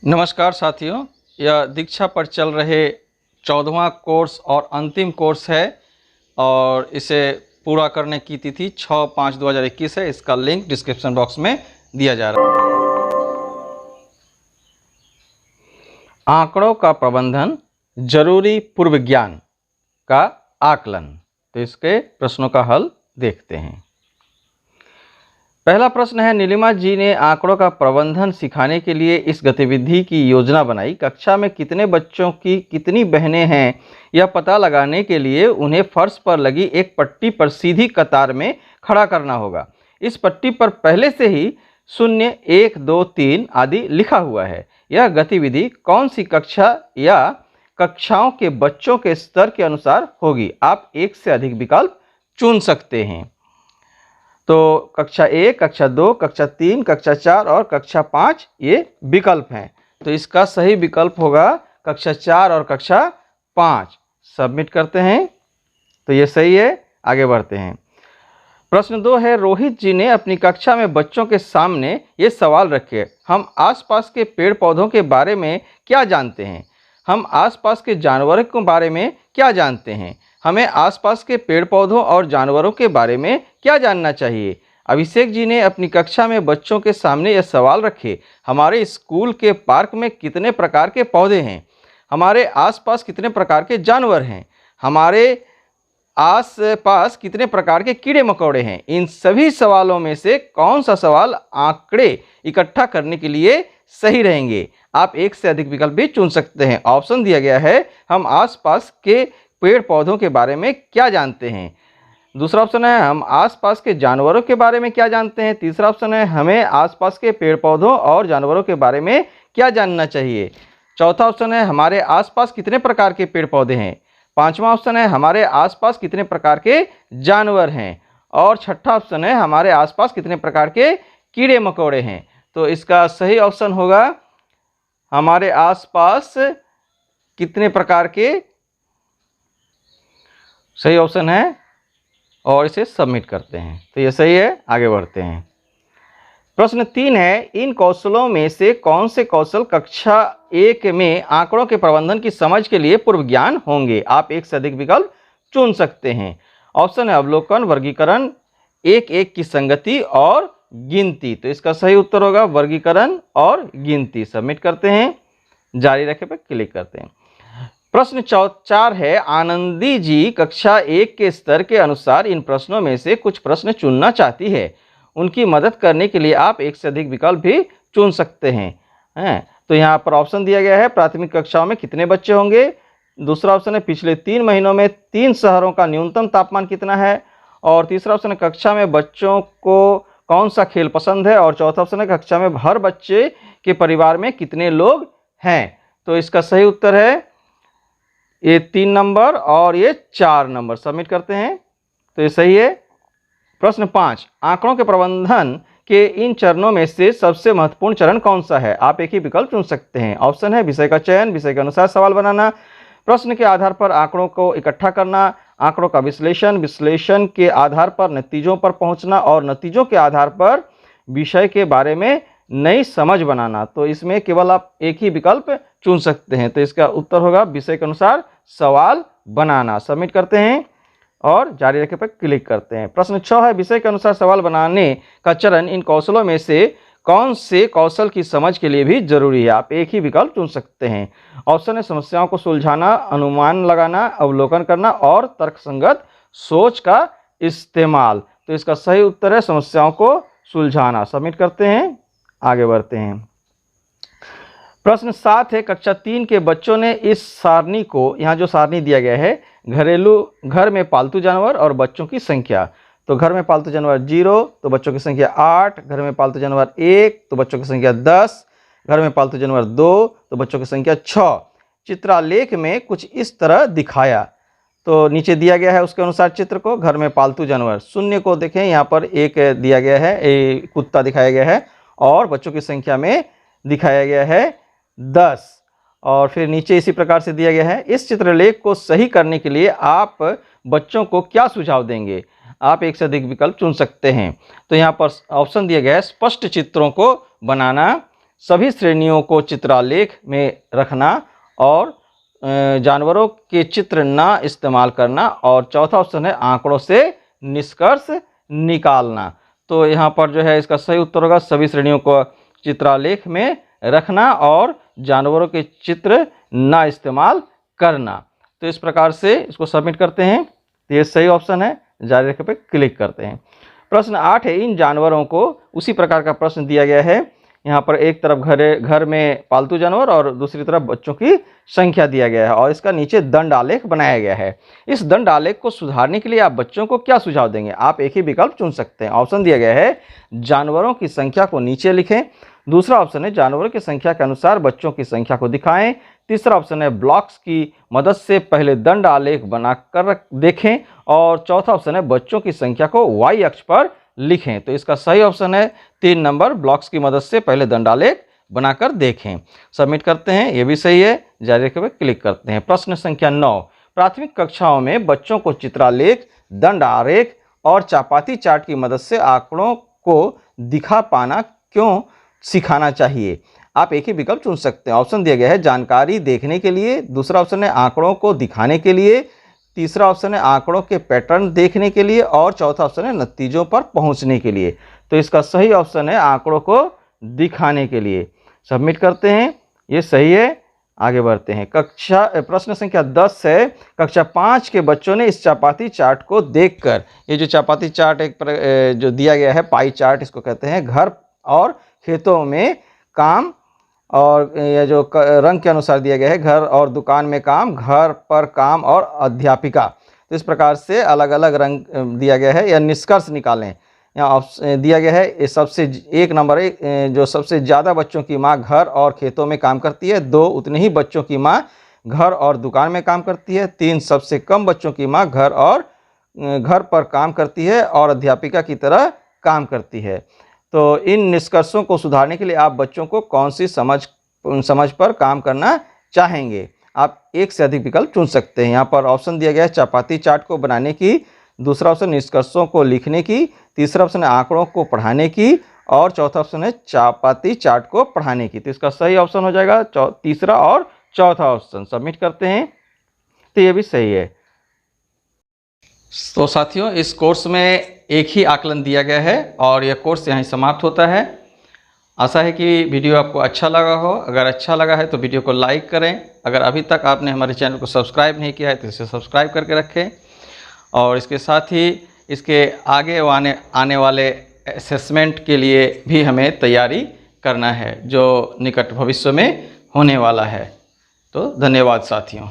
नमस्कार साथियों, यह दीक्षा पर चल रहे 14वां कोर्स और अंतिम कोर्स है और इसे पूरा करने की तिथि 6/5/2021 है। इसका लिंक डिस्क्रिप्शन बॉक्स में दिया जा रहा है। आंकड़ों का प्रबंधन, जरूरी पूर्व ज्ञान का आकलन। तो इसके प्रश्नों का हल देखते हैं। पहला प्रश्न है, नीलिमा जी ने आंकड़ों का प्रबंधन सिखाने के लिए इस गतिविधि की योजना बनाई। कक्षा में कितने बच्चों की कितनी बहनें हैं यह पता लगाने के लिए उन्हें फर्श पर लगी एक पट्टी पर सीधी कतार में खड़ा करना होगा। इस पट्टी पर पहले से ही 0, 1, 2, 3 आदि लिखा हुआ है। यह गतिविधि कौन सी कक्षा या कक्षाओं के बच्चों के स्तर के अनुसार होगी। आप एक से अधिक विकल्प चुन सकते हैं। तो कक्षा 1, कक्षा 2, कक्षा 3, कक्षा 4 और कक्षा 5 ये विकल्प हैं। तो इसका सही विकल्प होगा कक्षा 4 और कक्षा 5। सबमिट करते हैं। तो ये सही है। आगे बढ़ते हैं। प्रश्न 2 है, रोहित जी ने अपनी कक्षा में बच्चों के सामने ये सवाल रखे। हम आसपास के पेड़ पौधों के बारे में क्या जानते हैं? हम आसपास के जानवरों के बारे में क्या जानते हैं? हमें आसपास के पेड़ पौधों और जानवरों के बारे में क्या जानना चाहिए? अभिषेक जी ने अपनी कक्षा में बच्चों के सामने यह सवाल रखे। हमारे स्कूल के पार्क में कितने प्रकार के पौधे हैं? हमारे आसपास कितने प्रकार के जानवर हैं? हमारे आसपास कितने प्रकार के कीड़े मकोड़े हैं? इन सभी सवालों में से कौन सा सवाल आंकड़े इकट्ठा करने के लिए सही रहेंगे? आप एक से अधिक विकल्प भी चुन सकते हैं। ऑप्शन दिया गया है, हम आसपास के पेड़ पौधों के बारे में क्या जानते हैं। दूसरा ऑप्शन है, हम आसपास के जानवरों के बारे में क्या जानते हैं। तीसरा ऑप्शन है, हमें आसपास के पेड़ पौधों और जानवरों के बारे में क्या जानना चाहिए। चौथा ऑप्शन है, हमारे आसपास कितने प्रकार के पेड़ पौधे हैं। पांचवा ऑप्शन है, हमारे आसपास कितने प्रकार के जानवर हैं। और छठा ऑप्शन है, हमारे आसपास कितने प्रकार के कीड़े मकोड़े हैं। तो इसका सही ऑप्शन होगा हमारे आसपास कितने प्रकार के, सही ऑप्शन है और इसे सबमिट करते हैं। तो ये सही है। आगे बढ़ते हैं। प्रश्न 3 है, इन कौशलों में से कौन से कौशल कक्षा 1 में आंकड़ों के प्रबंधन की समझ के लिए पूर्व ज्ञान होंगे। आप एक से अधिक विकल्प चुन सकते हैं। ऑप्शन है, अवलोकन, वर्गीकरण, एक एक की संगति और गिनती। तो इसका सही उत्तर होगा वर्गीकरण और गिनती। सबमिट करते हैं। जारी रखे पर क्लिक करते हैं। प्रश्न 4 है, आनंदी जी कक्षा 1 के स्तर के अनुसार इन प्रश्नों में से कुछ प्रश्न चुनना चाहती है। उनकी मदद करने के लिए आप एक से अधिक विकल्प भी चुन सकते हैं। तो यहाँ पर ऑप्शन दिया गया है, प्राथमिक कक्षाओं में कितने बच्चे होंगे। दूसरा ऑप्शन है, पिछले 3 महीनों में 3 शहरों का न्यूनतम तापमान कितना है। और तीसरा ऑप्शन है, कक्षा में बच्चों को कौन सा खेल पसंद है। और चौथा ऑप्शन है, कक्षा में हर बच्चे के परिवार में कितने लोग हैं। तो इसका सही उत्तर है ये 3 नंबर और ये 4 नंबर। सबमिट करते हैं। तो ये सही है। प्रश्न 5, आंकड़ों के प्रबंधन के इन चरणों में से सबसे महत्वपूर्ण चरण कौन सा है। आप एक ही विकल्प चुन सकते हैं। ऑप्शन है, विषय का चयन, विषय के अनुसार सवाल बनाना, प्रश्न के आधार पर आंकड़ों को इकट्ठा करना, आंकड़ों का विश्लेषण, विश्लेषण के आधार पर नतीजों पर पहुंचना और नतीजों के आधार पर विषय के बारे में नई समझ बनाना। तो इसमें केवल आप एक ही विकल्प चुन सकते हैं। तो इसका उत्तर होगा विषय के अनुसार सवाल बनाना। सबमिट करते हैं और जारी रखे पर क्लिक करते हैं। प्रश्न 6 है, विषय के अनुसार सवाल बनाने का चरण इन कौशलों में से कौन से कौशल की समझ के लिए भी जरूरी है। आप एक ही विकल्प चुन सकते हैं। ऑप्शन है, समस्याओं को सुलझाना, अनुमान लगाना, अवलोकन करना और तर्कसंगत सोच का इस्तेमाल। तो इसका सही उत्तर है समस्याओं को सुलझाना। सबमिट करते हैं। आगे बढ़ते हैं। प्रश्न 7 है, कक्षा 3 के बच्चों ने इस सारणी को, यहाँ जो सारणी दिया गया है, घर में पालतू जानवर और बच्चों की संख्या। तो घर में पालतू जानवर 0 तो बच्चों की संख्या 8, घर में पालतू जानवर 1 तो बच्चों की संख्या 10, घर में पालतू जानवर 2 तो बच्चों की संख्या 6। चित्रालेख में कुछ इस तरह दिखाया। तो नीचे दिया गया है उसके अनुसार चित्र को। घर में पालतू जानवर 0 को देखें, यहाँ पर 1 दिया गया है, एक कुत्ता दिखाया गया है और बच्चों की संख्या में दिखाया गया है 10। और फिर नीचे इसी प्रकार से दिया गया है। इस चित्रलेख को सही करने के लिए आप बच्चों को क्या सुझाव देंगे। आप एक से अधिक विकल्प चुन सकते हैं। तो यहाँ पर ऑप्शन दिया गया है, स्पष्ट चित्रों को बनाना, सभी श्रेणियों को चित्रालेख में रखना और जानवरों के चित्र ना इस्तेमाल करना, और चौथा ऑप्शन है आंकड़ों से निष्कर्ष निकालना। तो यहाँ पर जो है इसका सही उत्तर होगा सभी श्रेणियों को चित्रालेख में रखना और जानवरों के चित्र ना इस्तेमाल करना। तो इस प्रकार से इसको सबमिट करते हैं, तो ये सही ऑप्शन है। जारी रखने पर क्लिक करते हैं। प्रश्न 8 है, इन जानवरों को, उसी प्रकार का प्रश्न दिया गया है। यहाँ पर एक तरफ घर में पालतू जानवर और दूसरी तरफ बच्चों की संख्या दिया गया है और इसका नीचे दंड आलेख बनाया गया है। इस दंड आलेख को सुधारने के लिए आप बच्चों को क्या सुझाव देंगे? आप एक ही विकल्प चुन सकते हैं। ऑप्शन दिया गया है जानवरों की संख्या को नीचे लिखें, दूसरा ऑप्शन है जानवरों की संख्या के अनुसार बच्चों की संख्या को दिखाएं, तीसरा ऑप्शन है ब्लॉक्स की मदद से पहले दंड आलेख बनाकर देखें, और चौथा ऑप्शन है बच्चों की संख्या को वाई अक्ष पर लिखें। तो इसका सही ऑप्शन है 3 नंबर, ब्लॉक्स की मदद से पहले दंडालेख बनाकर देखें। सबमिट करते हैं, ये भी सही है। जारी रखने पर क्लिक करते हैं। प्रश्न संख्या 9, प्राथमिक कक्षाओं में बच्चों को चित्रालेख, दंड आरेख और चापाती चार्ट की मदद से आंकड़ों को दिखा पाना क्यों सिखाना चाहिए? आप एक ही विकल्प चुन सकते हैं। ऑप्शन दिया गया है जानकारी देखने के लिए, दूसरा ऑप्शन है आंकड़ों को दिखाने के लिए, तीसरा ऑप्शन है आंकड़ों के पैटर्न देखने के लिए, और चौथा ऑप्शन है नतीजों पर पहुंचने के लिए। तो इसका सही ऑप्शन है आंकड़ों को दिखाने के लिए। सबमिट करते हैं, ये सही है। आगे बढ़ते हैं। प्रश्न संख्या 10 है, कक्षा 5 के बच्चों ने इस चापाती चार्ट को देखकर, ये जो चापाती चार्ट जो दिया गया है पाई चार्ट इसको कहते हैं, घर और खेतों में काम, और यह जो रंग के अनुसार दिया गया है घर और दुकान में काम, घर पर काम और अध्यापिका। तो इस प्रकार से अलग अलग रंग दिया गया है। या निष्कर्ष निकालें, यहाँ दिया गया है ये सबसे 1 नंबर जो सबसे ज़्यादा बच्चों की माँ घर और खेतों में काम करती है, 2 उतने ही बच्चों की माँ घर और दुकान में काम करती है, 3 सबसे कम बच्चों की माँ घर पर काम करती है और अध्यापिका की तरह काम करती है। तो इन निष्कर्षों को सुधारने के लिए आप बच्चों को कौन सी समझ पर काम करना चाहेंगे? आप एक से अधिक विकल्प चुन सकते हैं। यहाँ पर ऑप्शन दिया गया है चापाती चार्ट को बनाने की, दूसरा ऑप्शन निष्कर्षों को लिखने की, तीसरा ऑप्शन है आंकड़ों को पढ़ाने की, और चौथा ऑप्शन है चापाती चार्ट को पढ़ाने की। तो इसका सही ऑप्शन हो जाएगा तीसरा और चौथा ऑप्शन। सबमिट करते हैं, तो ये भी सही है। तो साथियों, इस कोर्स में एक ही आकलन दिया गया है और यह कोर्स यहाँ समाप्त होता है। आशा है कि वीडियो आपको अच्छा लगा हो। अगर अच्छा लगा है तो वीडियो को लाइक करें। अगर अभी तक आपने हमारे चैनल को सब्सक्राइब नहीं किया है तो इसे सब्सक्राइब करके रखें, और इसके साथ ही इसके आगे आने वाले असेसमेंट के लिए भी हमें तैयारी करना है जो निकट भविष्य में होने वाला है। तो धन्यवाद साथियों।